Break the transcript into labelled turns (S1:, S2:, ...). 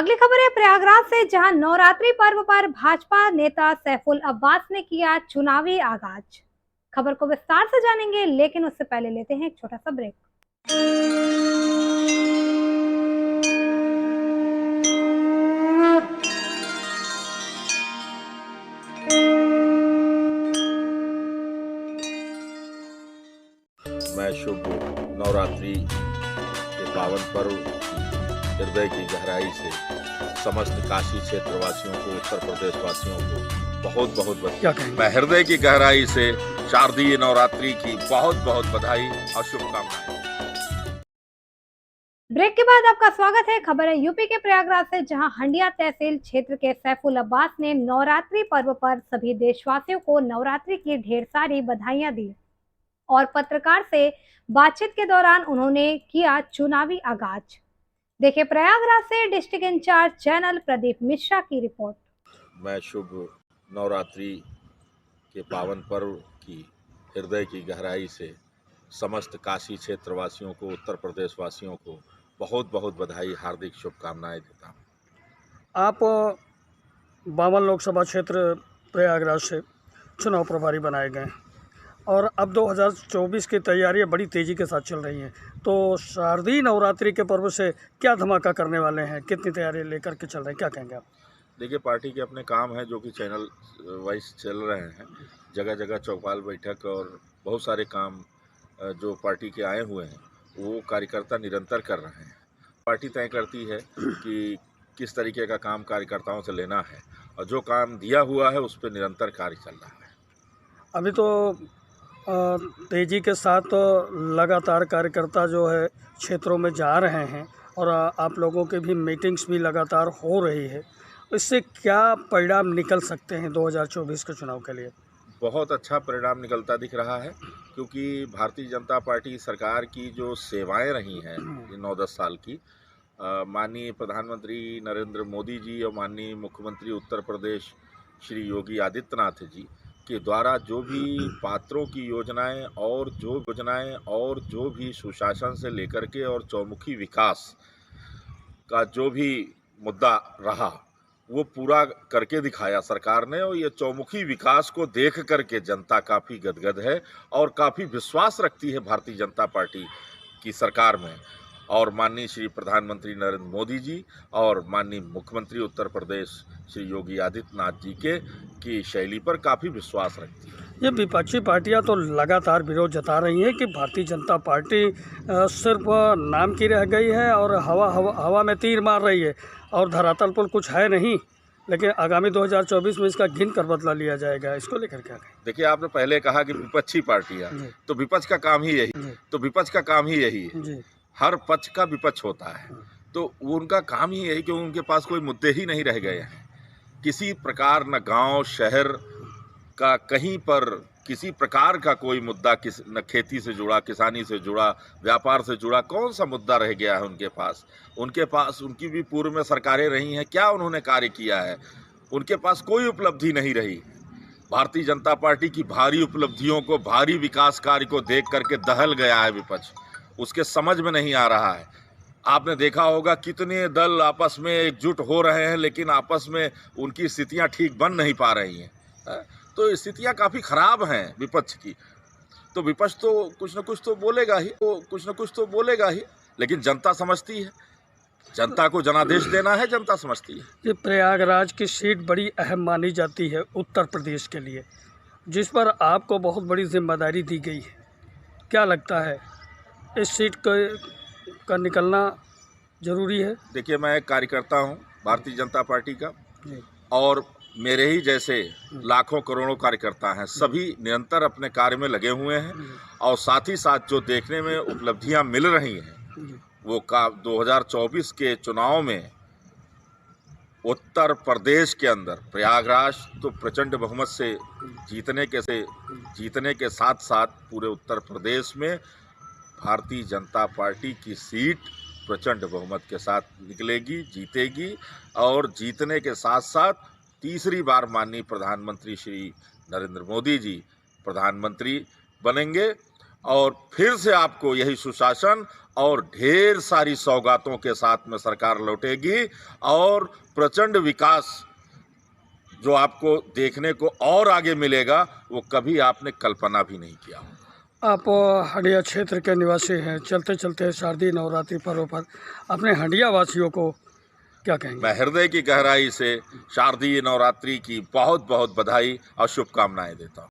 S1: अगली खबर है प्रयागराज से, जहां नवरात्रि पर्व पर भाजपा नेता सैफुल अब्बास ने किया चुनावी आगाज। खबर को विस्तार से जानेंगे, लेकिन उससे पहले लेते हैं एक छोटा सा ब्रेक।
S2: मैं शुभ नवरात्रि के पावन पर्व की हृदय की गहराई से समस्त काशी क्षेत्र वासियों को, उत्तर प्रदेश वासियों को बहुत बहुत बधाई। मैं हृदय की गहराई से शारदीय नवरात्रि की बहुत बहुत बधाई और शुभकामनाएं।
S1: ब्रेक के बाद आपका स्वागत है। खबर है यूपी के प्रयागराज से, जहां हंडिया तहसील क्षेत्र के सैफुल अब्बास ने नवरात्रि पर्व पर सभी देशवासियों को नवरात्रि की ढेर सारी बधाइयां दी और पत्रकार से बातचीत के दौरान उन्होंने किया चुनावी आगाज। देखिए प्रयागराज से district incharge channel Pradeep Mishra की रिपोर्ट।
S2: मैं शुभ नवरात्रि के पावन पर्व की हृदय की गहराई से समस्त काशी क्षेत्र वासियों को, उत्तर प्रदेश वासियों को बहुत बहुत बधाई, हार्दिक शुभकामनाएं देता हूँ।
S3: आप 52 लोकसभा क्षेत्र प्रयागराज से चुनाव प्रभारी बनाए गए और अब 2024 की तैयारियां बड़ी तेज़ी के साथ चल रही हैं, तो शारदीय नवरात्रि के पर्व से क्या धमाका करने वाले हैं? कितनी तैयारी लेकर के चल रहे हैं, क्या कहेंगे आप?
S2: देखिए, पार्टी के अपने काम हैं जो कि चैनल वाइज चल रहे हैं। जगह जगह चौपाल बैठक और बहुत सारे काम जो पार्टी के आए हुए हैं वो कार्यकर्ता निरंतर कर रहे हैं। पार्टी तय करती है कि किस तरीके का काम कार्यकर्ताओं से लेना है और जो काम दिया हुआ है उस पर निरंतर कार्य चल रहा है।
S3: अभी तो तेज़ी के साथ लगातार कार्यकर्ता जो है क्षेत्रों में जा रहे हैं और आप लोगों के भी मीटिंग्स भी लगातार हो रही है। इससे क्या परिणाम निकल सकते हैं 2024 के चुनाव के लिए?
S2: बहुत अच्छा परिणाम निकलता दिख रहा है, क्योंकि भारतीय जनता पार्टी सरकार की जो सेवाएं रही हैं 9-10 साल की, माननीय प्रधानमंत्री नरेंद्र मोदी जी और माननीय मुख्यमंत्री उत्तर प्रदेश श्री योगी आदित्यनाथ जी के द्वारा जो भी पात्रों की योजनाएं और जो भी सुशासन से लेकर के और चौमुखी विकास का जो भी मुद्दा रहा वो पूरा करके दिखाया सरकार ने। और ये चौमुखी विकास को देख करके जनता काफ़ी गदगद है और काफ़ी विश्वास रखती है भारतीय जनता पार्टी की सरकार में और माननीय श्री प्रधानमंत्री नरेंद्र मोदी जी और माननीय मुख्यमंत्री उत्तर प्रदेश श्री योगी आदित्यनाथ जी की शैली पर काफ़ी विश्वास रखती है।
S3: ये विपक्षी पार्टियां तो लगातार विरोध जता रही हैं कि भारतीय जनता पार्टी सिर्फ नाम की रह गई है और हवा में तीर मार रही है और धरातल पर कुछ है नहीं, लेकिन आगामी 2024 में इसका गिन कर बदला लिया जाएगा। इसको लेकर क्या कहें?
S2: देखिए, आपने पहले कहा कि विपक्षी पार्टियां, तो विपक्ष का काम ही यही है। हर पक्ष का विपक्ष होता है, तो उनका काम ही यही कि उनके पास कोई मुद्दे ही नहीं रह गए हैं। किसी प्रकार न गांव शहर का कहीं पर किसी प्रकार का कोई मुद्दा न खेती से जुड़ा, किसानी से जुड़ा, व्यापार से जुड़ा, कौन सा मुद्दा रह गया है उनके पास? उनकी भी पूर्व में सरकारें रही हैं, क्या उन्होंने कार्य किया है? उनके पास कोई उपलब्धि नहीं रही। भारतीय जनता पार्टी की भारी उपलब्धियों को, भारी विकास कार्य को देख करके दहल गया है विपक्ष, उसके समझ में नहीं आ रहा है। आपने देखा होगा कितने दल आपस में एकजुट हो रहे हैं, लेकिन आपस में उनकी स्थितियां ठीक बन नहीं पा रही हैं। तो स्थितियां काफ़ी खराब हैं विपक्ष की। तो विपक्ष तो कुछ न कुछ तो बोलेगा ही, लेकिन जनता समझती है, जनता को जनादेश देना है, जनता समझती है।
S3: ये प्रयागराज की सीट बड़ी अहम मानी जाती है उत्तर प्रदेश के लिए, जिस पर आपको बहुत बड़ी जिम्मेदारी दी गई है। क्या लगता है इस सीट का निकलना ज़रूरी है?
S2: देखिए, मैं एक कार्यकर्ता हूँ भारतीय जनता पार्टी का और मेरे ही जैसे लाखों करोड़ों कार्यकर्ता हैं, सभी निरंतर अपने कार्य में लगे हुए हैं और साथ ही साथ जो देखने में उपलब्धियां मिल रही हैं वो 2024 के चुनाव में उत्तर प्रदेश के अंदर प्रयागराज तो प्रचंड बहुमत से जीतने के साथ साथ पूरे उत्तर प्रदेश में भारतीय जनता पार्टी की सीट प्रचंड बहुमत के साथ निकलेगी, जीतेगी और जीतने के साथ साथ तीसरी बार माननीय प्रधानमंत्री श्री नरेंद्र मोदी जी प्रधानमंत्री बनेंगे और फिर से आपको यही सुशासन और ढेर सारी सौगातों के साथ में सरकार लौटेगी और प्रचंड विकास जो आपको देखने को और आगे मिलेगा वो कभी आपने कल्पना भी नहीं किया।
S3: आप हंडिया क्षेत्र के निवासी हैं, चलते चलते शारदीय नवरात्रि पर्व पर अपने हंडिया वासियों को क्या कहेंगे?
S2: मैं हृदय की गहराई से शारदीय नवरात्रि की बहुत बहुत बधाई और शुभकामनाएं देता हूँ।